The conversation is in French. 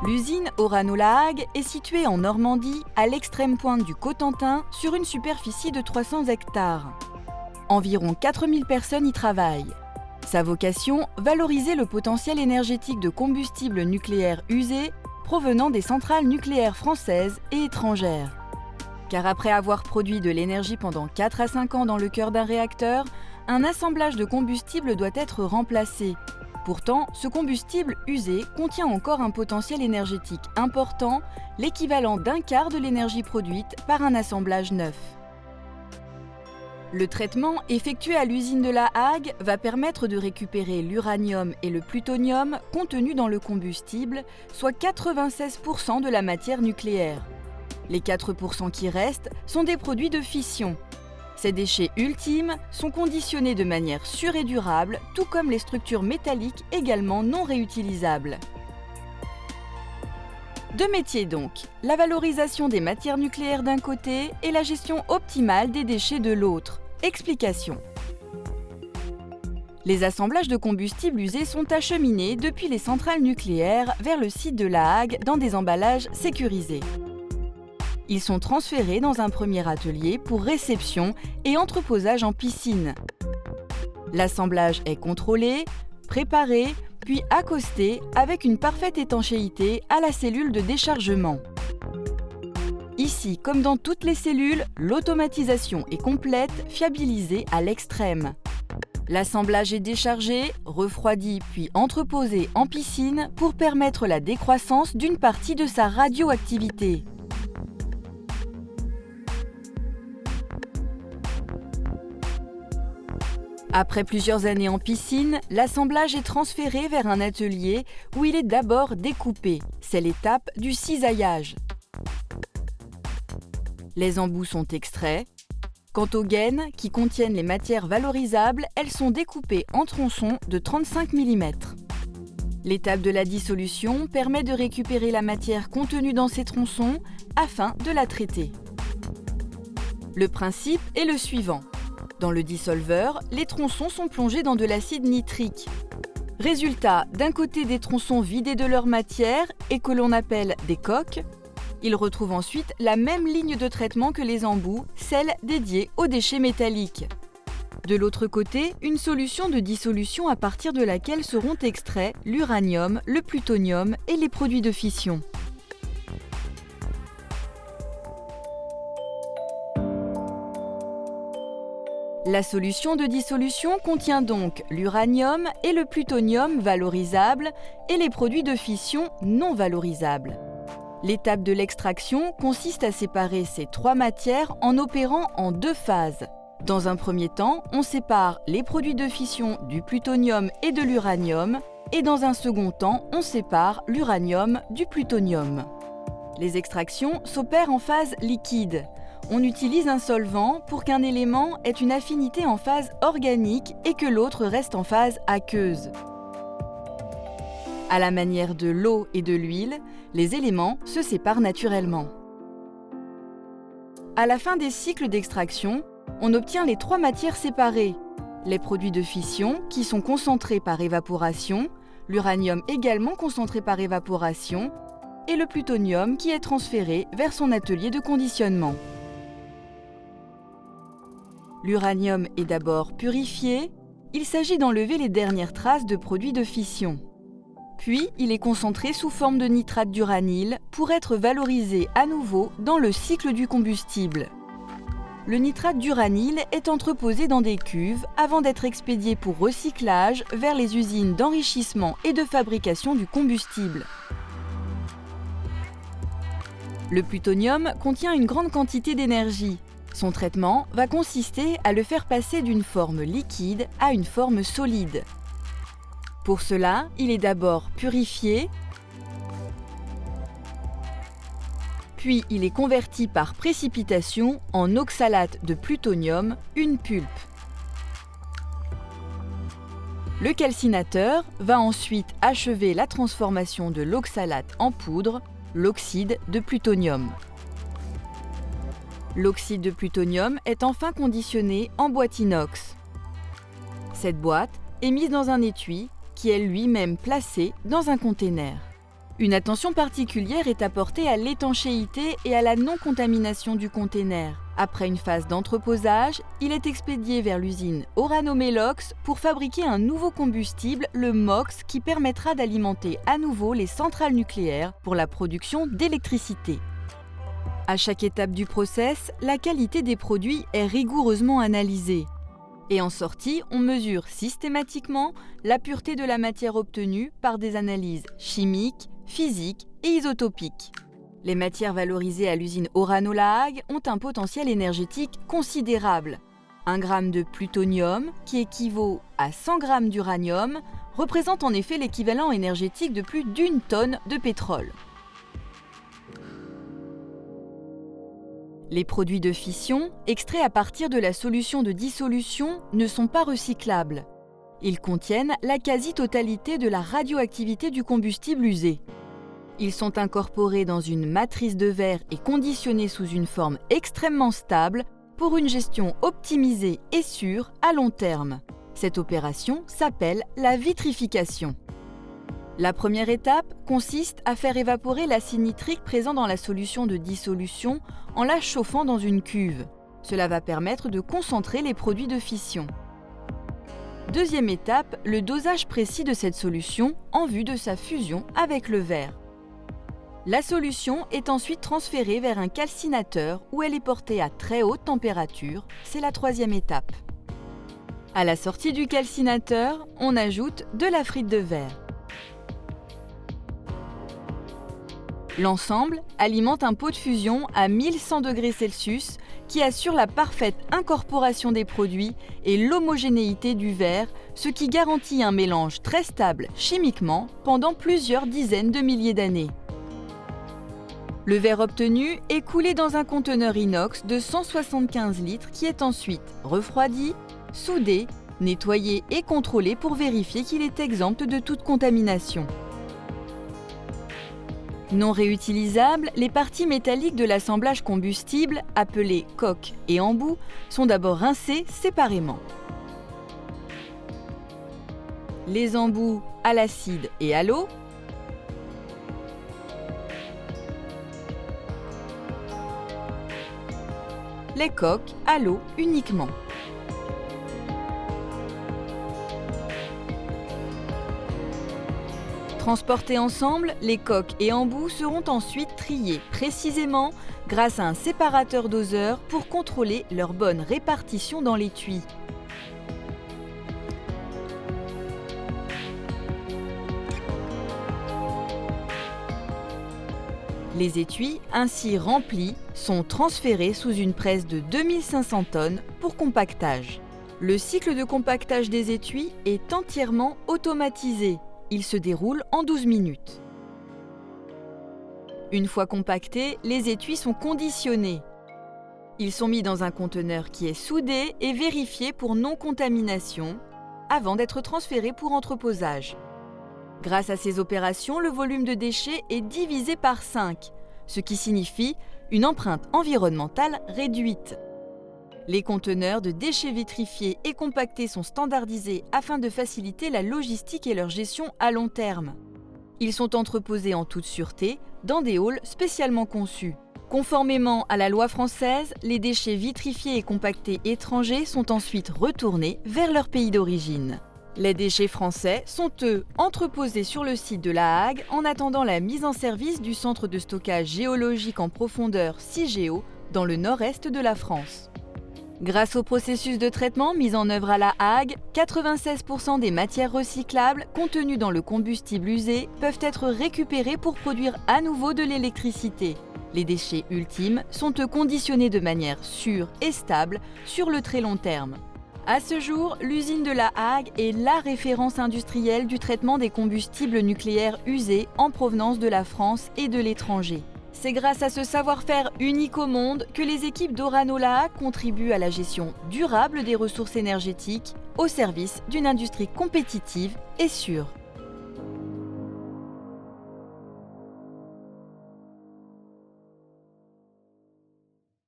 L'usine Orano-La Hague est située en Normandie, à l'extrême pointe du Cotentin, sur une superficie de 300 hectares. Environ 4000 personnes y travaillent. Sa vocation, valoriser le potentiel énergétique de combustibles nucléaires usés provenant des centrales nucléaires françaises et étrangères. Car après avoir produit de l'énergie pendant 4 à 5 ans dans le cœur d'un réacteur, un assemblage de combustible doit être remplacé. Pourtant, ce combustible usé contient encore un potentiel énergétique important, l'équivalent d'un quart de l'énergie produite par un assemblage neuf. Le traitement effectué à l'usine de La Hague va permettre de récupérer l'uranium et le plutonium contenus dans le combustible, soit 96% de la matière nucléaire. Les 4% qui restent sont des produits de fission. Ces déchets ultimes sont conditionnés de manière sûre et durable, tout comme les structures métalliques également non réutilisables. Deux métiers donc, la valorisation des matières nucléaires d'un côté et la gestion optimale des déchets de l'autre. Explication. Les assemblages de combustibles usés sont acheminés depuis les centrales nucléaires vers le site de La Hague dans des emballages sécurisés. Ils sont transférés dans un premier atelier pour réception et entreposage en piscine. L'assemblage est contrôlé, préparé, puis accosté avec une parfaite étanchéité à la cellule de déchargement. Ici, comme dans toutes les cellules, l'automatisation est complète, fiabilisée à l'extrême. L'assemblage est déchargé, refroidi puis entreposé en piscine pour permettre la décroissance d'une partie de sa radioactivité. Après plusieurs années en piscine, l'assemblage est transféré vers un atelier où il est d'abord découpé. C'est l'étape du cisaillage. Les embouts sont extraits. Quant aux gaines, qui contiennent les matières valorisables, elles sont découpées en tronçons de 35 mm. L'étape de la dissolution permet de récupérer la matière contenue dans ces tronçons afin de la traiter. Le principe est le suivant. Dans le dissolveur, les tronçons sont plongés dans de l'acide nitrique. Résultat, d'un côté des tronçons vidés de leur matière et que l'on appelle des coques, ils retrouvent ensuite la même ligne de traitement que les embouts, celle dédiée aux déchets métalliques. De l'autre côté, une solution de dissolution à partir de laquelle seront extraits l'uranium, le plutonium et les produits de fission. La solution de dissolution contient donc l'uranium et le plutonium valorisables et les produits de fission non valorisables. L'étape de l'extraction consiste à séparer ces trois matières en opérant en deux phases. Dans un premier temps, on sépare les produits de fission du plutonium et de l'uranium, et dans un second temps, on sépare l'uranium du plutonium. Les extractions s'opèrent en phase liquide. On utilise un solvant pour qu'un élément ait une affinité en phase organique et que l'autre reste en phase aqueuse. À la manière de l'eau et de l'huile, les éléments se séparent naturellement. À la fin des cycles d'extraction, on obtient les trois matières séparées. Les produits de fission qui sont concentrés par évaporation, l'uranium également concentré par évaporation et le plutonium qui est transféré vers son atelier de conditionnement. L'uranium est d'abord purifié, il s'agit d'enlever les dernières traces de produits de fission. Puis, il est concentré sous forme de nitrate d'uranyle pour être valorisé à nouveau dans le cycle du combustible. Le nitrate d'uranyle est entreposé dans des cuves avant d'être expédié pour recyclage vers les usines d'enrichissement et de fabrication du combustible. Le plutonium contient une grande quantité d'énergie. Son traitement va consister à le faire passer d'une forme liquide à une forme solide. Pour cela, il est d'abord purifié, puis il est converti par précipitation en oxalate de plutonium, une pulpe. Le calcinateur va ensuite achever la transformation de l'oxalate en poudre, l'oxyde de plutonium. L'oxyde de plutonium est enfin conditionné en boîte inox. Cette boîte est mise dans un étui qui est lui-même placé dans un container. Une attention particulière est apportée à l'étanchéité et à la non-contamination du container. Après une phase d'entreposage, il est expédié vers l'usine Orano Melox pour fabriquer un nouveau combustible, le MOX, qui permettra d'alimenter à nouveau les centrales nucléaires pour la production d'électricité. À chaque étape du process, la qualité des produits est rigoureusement analysée. Et en sortie, on mesure systématiquement la pureté de la matière obtenue par des analyses chimiques, physiques et isotopiques. Les matières valorisées à l'usine Orano La Hague ont un potentiel énergétique considérable. 1 gramme de plutonium, qui équivaut à 100 grammes d'uranium, représente en effet l'équivalent énergétique de plus d'1 tonne de pétrole. Les produits de fission, extraits à partir de la solution de dissolution, ne sont pas recyclables. Ils contiennent la quasi-totalité de la radioactivité du combustible usé. Ils sont incorporés dans une matrice de verre et conditionnés sous une forme extrêmement stable pour une gestion optimisée et sûre à long terme. Cette opération s'appelle la vitrification. La première étape consiste à faire évaporer l'acide nitrique présent dans la solution de dissolution en la chauffant dans une cuve. Cela va permettre de concentrer les produits de fission. Deuxième étape, le dosage précis de cette solution en vue de sa fusion avec le verre. La solution est ensuite transférée vers un calcinateur où elle est portée à très haute température. C'est la troisième étape. À la sortie du calcinateur, on ajoute de la frite de verre. L'ensemble alimente un pot de fusion à 1100 degrés Celsius qui assure la parfaite incorporation des produits et l'homogénéité du verre, ce qui garantit un mélange très stable chimiquement pendant plusieurs dizaines de milliers d'années. Le verre obtenu est coulé dans un conteneur inox de 175 litres qui est ensuite refroidi, soudé, nettoyé et contrôlé pour vérifier qu'il est exempt de toute contamination. Non réutilisables, les parties métalliques de l'assemblage combustible, appelées coque et embout, sont d'abord rincées séparément. Les embouts à l'acide et à l'eau, les coques à l'eau uniquement. Transportés ensemble, les coques et embouts seront ensuite triés précisément grâce à un séparateur doseur pour contrôler leur bonne répartition dans l'étui. Les étuis, ainsi remplis, sont transférés sous une presse de 2500 tonnes pour compactage. Le cycle de compactage des étuis est entièrement automatisé. Il se déroule en 12 minutes. Une fois compactés, les étuis sont conditionnés. Ils sont mis dans un conteneur qui est soudé et vérifié pour non-contamination avant d'être transférés pour entreposage. Grâce à ces opérations, le volume de déchets est divisé par 5, ce qui signifie une empreinte environnementale réduite. Les conteneurs de déchets vitrifiés et compactés sont standardisés afin de faciliter la logistique et leur gestion à long terme. Ils sont entreposés en toute sûreté dans des halls spécialement conçus. Conformément à la loi française, les déchets vitrifiés et compactés étrangers sont ensuite retournés vers leur pays d'origine. Les déchets français sont, eux, entreposés sur le site de La Hague en attendant la mise en service du centre de stockage géologique en profondeur CIGEO dans le nord-est de la France. Grâce au processus de traitement mis en œuvre à La Hague, 96% des matières recyclables contenues dans le combustible usé peuvent être récupérées pour produire à nouveau de l'électricité. Les déchets ultimes sont eux conditionnés de manière sûre et stable sur le très long terme. À ce jour, l'usine de La Hague est la référence industrielle du traitement des combustibles nucléaires usés en provenance de la France et de l'étranger. C'est grâce à ce savoir-faire unique au monde que les équipes d'Orano La Hague contribuent à la gestion durable des ressources énergétiques au service d'une industrie compétitive et sûre.